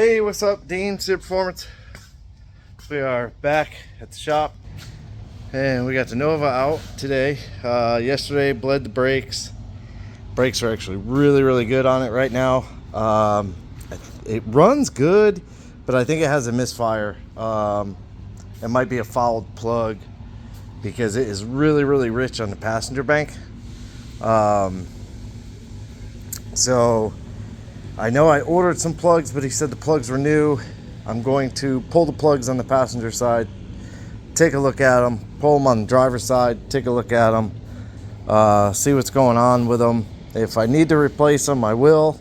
Hey, what's up? Dean, Super Performance. We are back at the shop and we got the Nova out today. Yesterday bled the brakes. Brakes are actually really good on it right now. It runs good, but I think it has a misfire. It might be a fouled plug because it is really rich on the passenger bank. So I know I ordered some plugs, but he said the plugs were new. I'm going to pull the plugs on the passenger side, take a look at them, pull them on the driver's side, take a look at them, see what's going on with them. If I need to replace them, I will.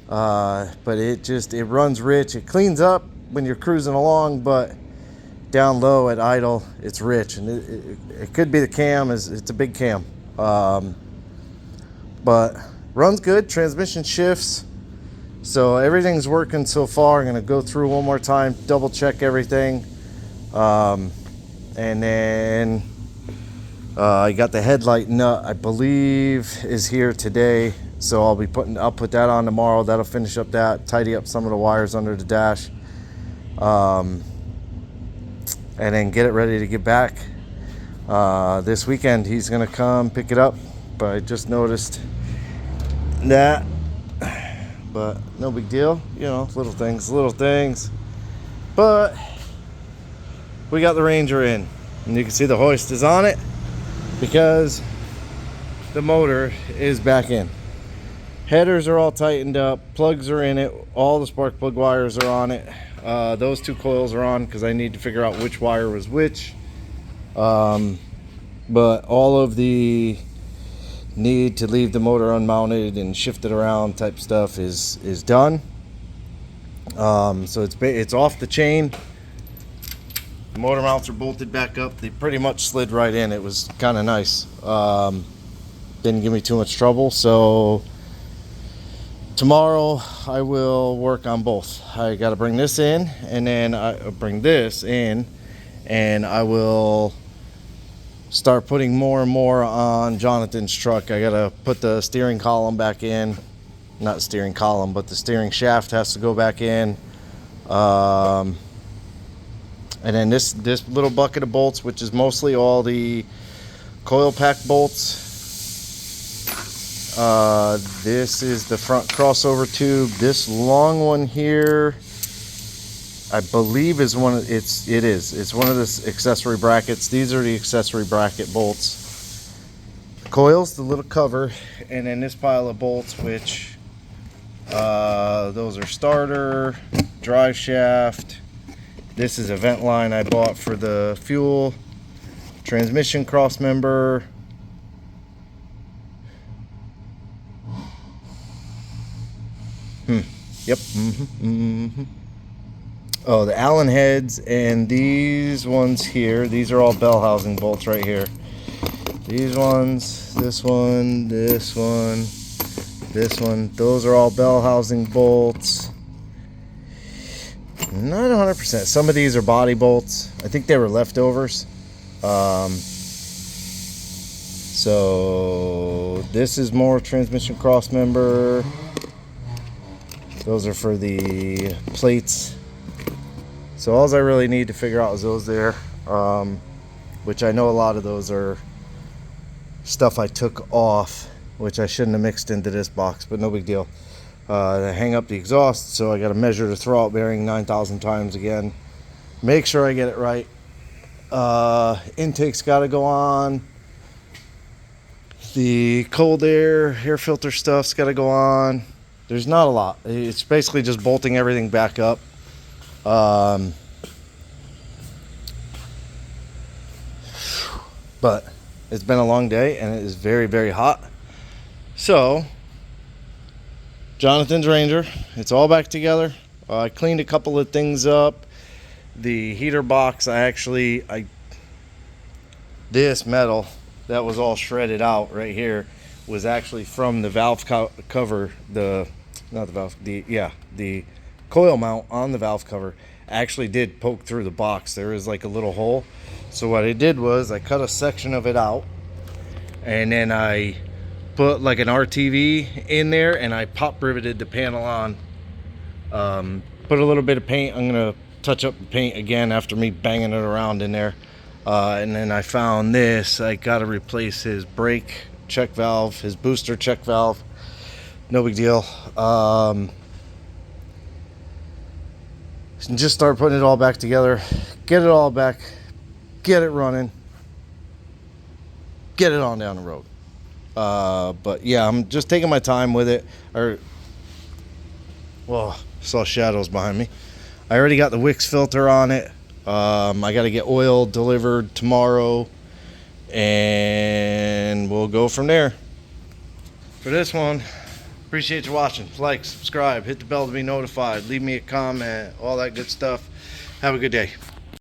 But it runs rich. It cleans up when you're cruising along, but down low at idle, it's rich. And it could be the cam, it's a big cam. But runs good, transmission shifts. So everything's working so far. I'm going to go through one more time, double check everything. And then I got the headlight nut, I believe, is here today. So I'll put that on tomorrow. That'll finish up that, tidy up some of the wires under the dash. And then get it ready to get back. This weekend he's going to come pick it up. But I just noticed that. But no big deal, you know, little things. But we got the Ranger in, and you can see the hoist is on it because the motor is back in. Headers are all tightened up, plugs are in it, all the spark plug wires are on it. Those two coils are on because I need to figure out which wire was which. But all of the need to leave the motor unmounted and shift it around type stuff is done. So it's off the chain. The motor mounts are bolted back up. They pretty much slid right in. It was kind of nice. Didn't give me too much trouble. So tomorrow I will work on both. I got to bring this in, and then I bring this in, and I will start putting more and more on Jonathan's truck. I gotta put the steering column back in. Not steering column, but the steering shaft has to go back in. And then this little bucket of bolts, which is mostly all the coil pack bolts. This is the front crossover tube. This long one here, I believe is one of it's one of the accessory brackets. These are the accessory bracket bolts. Coils, the little cover, and then this pile of bolts, which those are starter, drive shaft. This is a vent line I bought for the fuel, transmission cross member. Yep. Oh, the Allen heads, and these ones here, these are all bell housing bolts right here. These ones, this one, this one, this one, those are all bell housing bolts. Not 100%. Some of these are body bolts. I think they were leftovers. So this is more transmission cross member. Those are for the plates. So all I really need to figure out is those there, which I know a lot of those are stuff I took off, which I shouldn't have mixed into this box, but no big deal. I hang up the exhaust, so I got to measure the throwout bearing 9,000 times again. Make sure I get it right. Intake's got to go on. The cold air filter stuff's got to go on. There's not a lot. It's basically just bolting everything back up. But it's been a long day and it is very hot. So Jonathan's Ranger, it's all back together. I cleaned a couple of things up. The heater box, this metal that was all shredded out right here was actually from the valve cover, the coil mount on the valve cover actually did poke through the box. There is like a little hole. So what I did was I cut a section of it out, and then I put like an RTV in there, and I pop riveted the panel on. Put a little bit of paint. I'm gonna touch up the paint again after me banging it around in there. And then I found this. I gotta replace his brake check valve, his booster check valve. No big deal. Just start putting it all back together, get it all back, get it running, get it on down the road. But yeah, I'm just taking my time with it. Well, saw shadows behind me. I already got the Wix filter on it. I got to get oil delivered tomorrow, and we'll go from there. For this one, appreciate you watching. Like, subscribe, hit the bell to be notified, leave me a comment, all that good stuff. Have a good day.